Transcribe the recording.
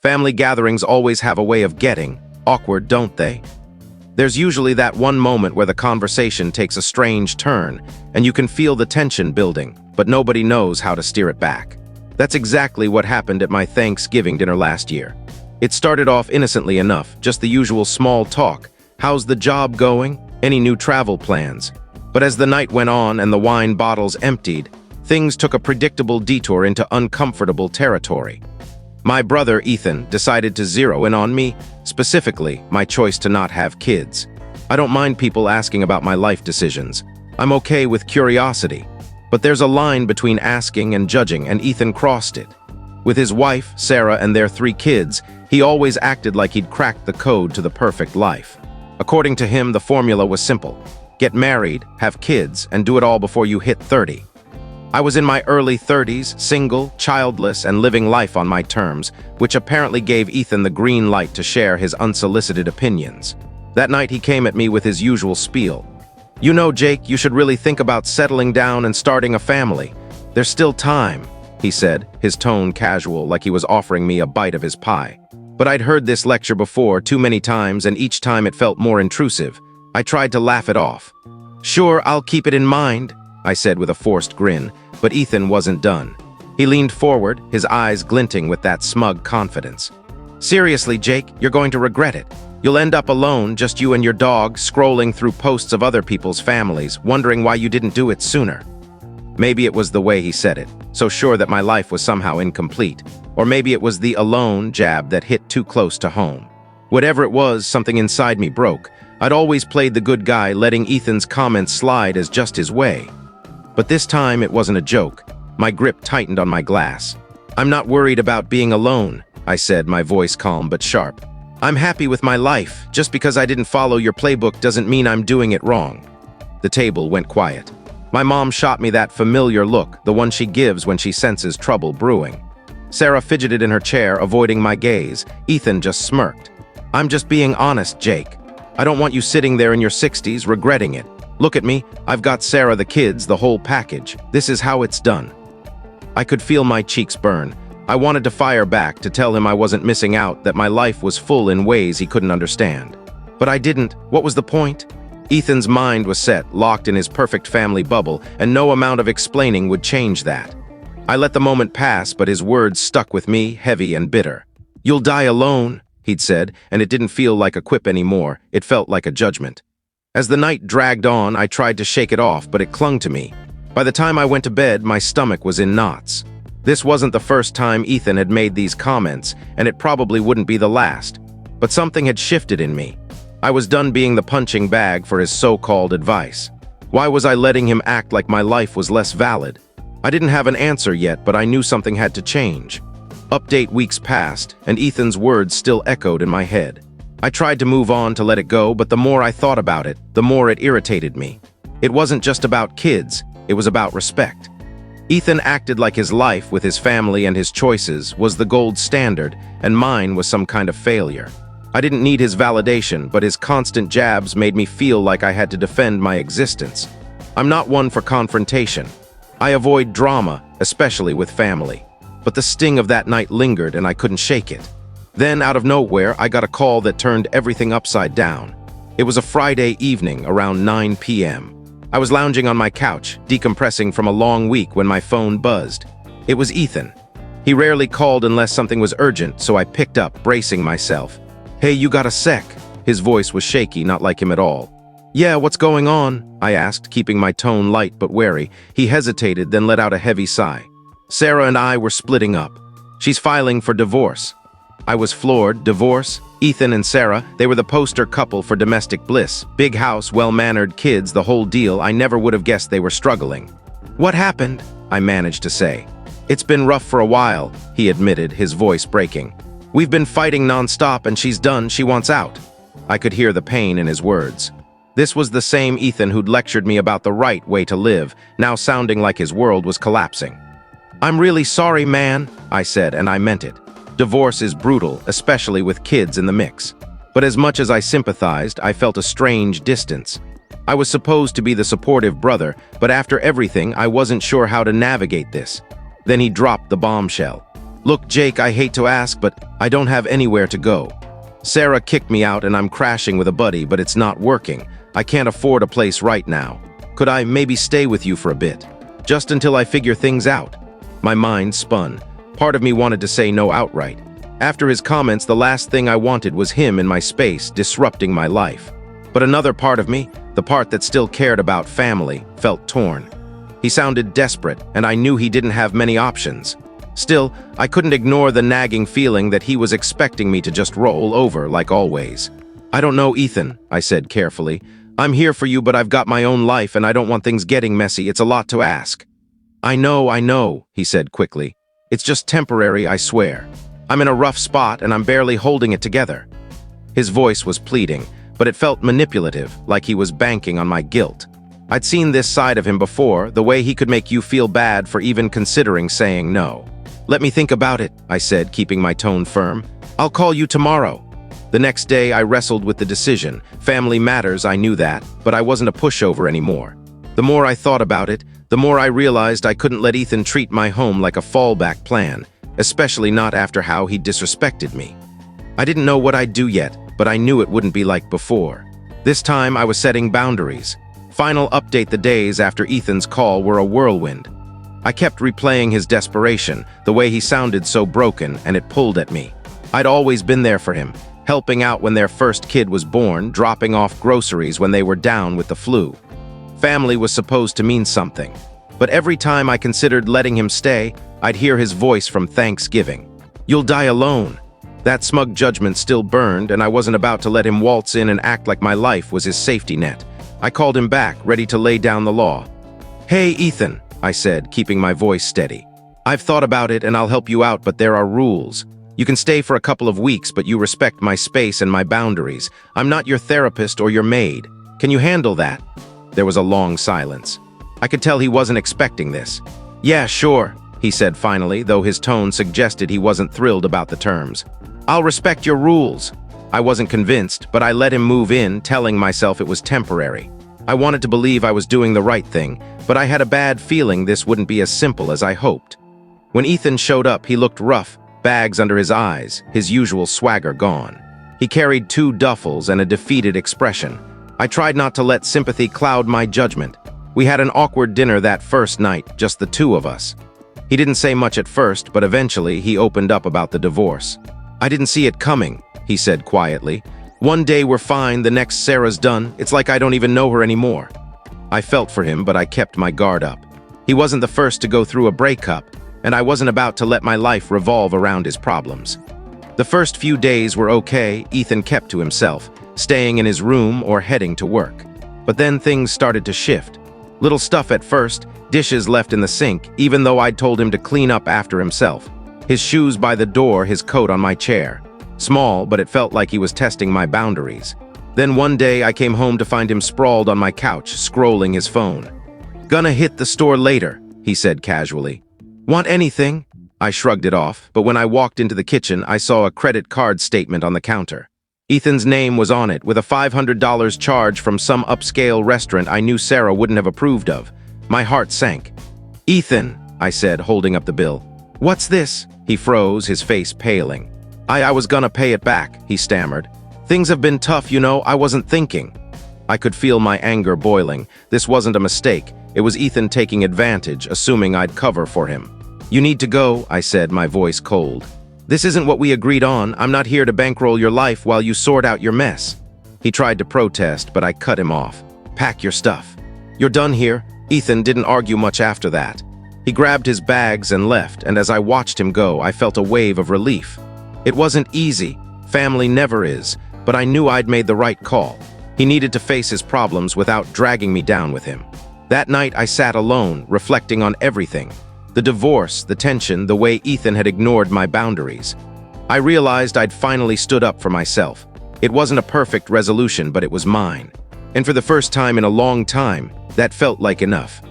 Family gatherings always have a way of getting awkward, don't they? There's usually that one moment where the conversation takes a strange turn, and you can feel the tension building, but nobody knows how to steer it back. That's exactly what happened at my Thanksgiving dinner last year. It started off innocently enough, just the usual small talk. How's the job going? Any new travel plans? But as the night went on and the wine bottles emptied, things took a predictable detour into uncomfortable territory. My brother, Ethan, decided to zero in on me, specifically my choice to not have kids. I don't mind people asking about my life decisions. I'm okay with curiosity. But there's a line between asking and judging, and Ethan crossed it. With his wife, Sarah, and their 3 kids, he always acted like he'd cracked the code to the perfect life. According to him, the formula was simple. Get married, have kids, and do it all before you hit 30. I was in my early 30s, single, childless, and living life on my terms, which apparently gave Ethan the green light to share his unsolicited opinions. That night he came at me with his usual spiel. You know, Jake, you should really think about settling down and starting a family. There's still time, he said, his tone casual, like he was offering me a bite of his pie. But I'd heard this lecture before too many times, and each time it felt more intrusive. I tried to laugh it off. Sure, I'll keep it in mind, I said with a forced grin, but Ethan wasn't done. He leaned forward, his eyes glinting with that smug confidence. Seriously, Jake, you're going to regret it. You'll end up alone, just you and your dog, scrolling through posts of other people's families, wondering why you didn't do it sooner. Maybe it was the way he said it, so sure that my life was somehow incomplete. Or maybe it was the alone jab that hit too close to home. Whatever it was, something inside me broke. I'd always played the good guy, letting Ethan's comments slide as just his way. But this time it wasn't a joke. My grip tightened on my glass. I'm not worried about being alone, I said, my voice calm but sharp. I'm happy with my life. Just because I didn't follow your playbook doesn't mean I'm doing it wrong. The table went quiet. My mom shot me that familiar look, the one she gives when she senses trouble brewing. Sarah fidgeted in her chair, avoiding my gaze. Ethan just smirked. I'm just being honest, Jake. I don't want you sitting there in your 60s regretting it. Look at me. I've got Sarah, the kids, the whole package. This is how it's done. I could feel my cheeks burn. I wanted to fire back, to tell him I wasn't missing out, that my life was full in ways he couldn't understand. But I didn't. What was the point? Ethan's mind was set, locked in his perfect family bubble, and no amount of explaining would change that. I let the moment pass, but his words stuck with me, heavy and bitter. You'll die alone, he'd said, and it didn't feel like a quip anymore. It felt like a judgment. As the night dragged on, I tried to shake it off, but it clung to me. By the time I went to bed, my stomach was in knots. This wasn't the first time Ethan had made these comments, and it probably wouldn't be the last. But something had shifted in me. I was done being the punching bag for his so-called advice. Why was I letting him act like my life was less valid? I didn't have an answer yet, but I knew something had to change. Update weeks passed, and Ethan's words still echoed in my head. I tried to move on, to let it go, but the more I thought about it, the more it irritated me. It wasn't just about kids, it was about respect. Ethan acted like his life, with his family and his choices, was the gold standard, and mine was some kind of failure. I didn't need his validation, but his constant jabs made me feel like I had to defend my existence. I'm not one for confrontation. I avoid drama, especially with family. But the sting of that night lingered, and I couldn't shake it. Then, out of nowhere, I got a call that turned everything upside down. It was a Friday evening, around 9 p.m. I was lounging on my couch, decompressing from a long week, when my phone buzzed. It was Ethan. He rarely called unless something was urgent, so I picked up, bracing myself. Hey, you got a sec? His voice was shaky, not like him at all. Yeah, what's going on? I asked, keeping my tone light but wary. He hesitated, then let out a heavy sigh. Sarah and I were splitting up. She's filing for divorce. I was floored. Divorce? Ethan and Sarah, they were the poster couple for domestic bliss. Big house, well-mannered kids, the whole deal. I never would have guessed they were struggling. What happened? I managed to say. It's been rough for a while, he admitted, his voice breaking. We've been fighting non-stop, and she's done. She wants out. I could hear the pain in his words. This was the same Ethan who'd lectured me about the right way to live, now sounding like his world was collapsing. I'm really sorry, man, I said, and I meant it. Divorce is brutal, especially with kids in the mix. But as much as I sympathized, I felt a strange distance. I was supposed to be the supportive brother, but after everything, I wasn't sure how to navigate this. Then he dropped the bombshell. "Look, Jake, I hate to ask, but I don't have anywhere to go. Sarah kicked me out and I'm crashing with a buddy, but it's not working. I can't afford a place right now. Could I maybe stay with you for a bit? Just until I figure things out?" My mind spun. Part of me wanted to say no outright. After his comments, the last thing I wanted was him in my space, disrupting my life. But another part of me, the part that still cared about family, felt torn. He sounded desperate, and I knew he didn't have many options. Still, I couldn't ignore the nagging feeling that he was expecting me to just roll over like always. "I don't know, Ethan," I said carefully. "I'm here for you, but I've got my own life and I don't want things getting messy. It's a lot to ask." I know," he said quickly. "It's just temporary, I swear. I'm in a rough spot and I'm barely holding it together." His voice was pleading, but it felt manipulative, like he was banking on my guilt. I'd seen this side of him before, the way he could make you feel bad for even considering saying no. "Let me think about it," I said, keeping my tone firm. "I'll call you tomorrow." The next day, I wrestled with the decision. Family matters, I knew that, but I wasn't a pushover anymore. The more I thought about it, the more I realized I couldn't let Ethan treat my home like a fallback plan, especially not after how he disrespected me. I didn't know what I'd do yet, but I knew it wouldn't be like before. This time, I was setting boundaries. Final update: the days after Ethan's call were a whirlwind. I kept replaying his desperation, the way he sounded so broken, and it pulled at me. I'd always been there for him, helping out when their first kid was born, dropping off groceries when they were down with the flu. Family was supposed to mean something. But every time I considered letting him stay, I'd hear his voice from Thanksgiving. "You'll die alone." That smug judgment still burned, and I wasn't about to let him waltz in and act like my life was his safety net. I called him back, ready to lay down the law. "Hey, Ethan," I said, keeping my voice steady. "I've thought about it and I'll help you out, but there are rules. You can stay for a couple of weeks, but you respect my space and my boundaries. I'm not your therapist or your maid. Can you handle that?" There was a long silence. I could tell he wasn't expecting this. "Yeah, sure," he said finally, though his tone suggested he wasn't thrilled about the terms. "I'll respect your rules." I wasn't convinced, but I let him move in, telling myself it was temporary. I wanted to believe I was doing the right thing, but I had a bad feeling this wouldn't be as simple as I hoped. When Ethan showed up, he looked rough, bags under his eyes, his usual swagger gone. He carried 2 duffels and a defeated expression. I tried not to let sympathy cloud my judgment. We had an awkward dinner that first night, just the 2 of us. He didn't say much at first, but eventually he opened up about the divorce. "I didn't see it coming," he said quietly. "One day we're fine, the next Sarah's done. It's like I don't even know her anymore." I felt for him, but I kept my guard up. He wasn't the first to go through a breakup, and I wasn't about to let my life revolve around his problems. The first few days were okay. Ethan kept to himself, staying in his room or heading to work. But then things started to shift. Little stuff at first, dishes left in the sink, even though I'd told him to clean up after himself. His shoes by the door, his coat on my chair. Small, but it felt like he was testing my boundaries. Then one day I came home to find him sprawled on my couch, scrolling his phone. "Gonna hit the store later," he said casually. "Want anything?" I shrugged it off, but when I walked into the kitchen, I saw a credit card statement on the counter. Ethan's name was on it, with a $500 charge from some upscale restaurant I knew Sarah wouldn't have approved of. My heart sank. "Ethan," I said, holding up the bill. "What's this?" He froze, his face paling. I was gonna pay it back," he stammered. "Things have been tough, you know, I wasn't thinking." I could feel my anger boiling. This wasn't a mistake. It was Ethan taking advantage, assuming I'd cover for him. "You need to go," I said, my voice cold. "This isn't what we agreed on. I'm not here to bankroll your life while you sort out your mess." He tried to protest, but I cut him off. "Pack your stuff. You're done here." Ethan didn't argue much after that. He grabbed his bags and left, and as I watched him go, I felt a wave of relief. It wasn't easy. Family never is, but I knew I'd made the right call. He needed to face his problems without dragging me down with him. That night, I sat alone, reflecting on everything. The divorce, the tension, the way Ethan had ignored my boundaries. I realized I'd finally stood up for myself. It wasn't a perfect resolution, but it was mine. And for the first time in a long time, that felt like enough.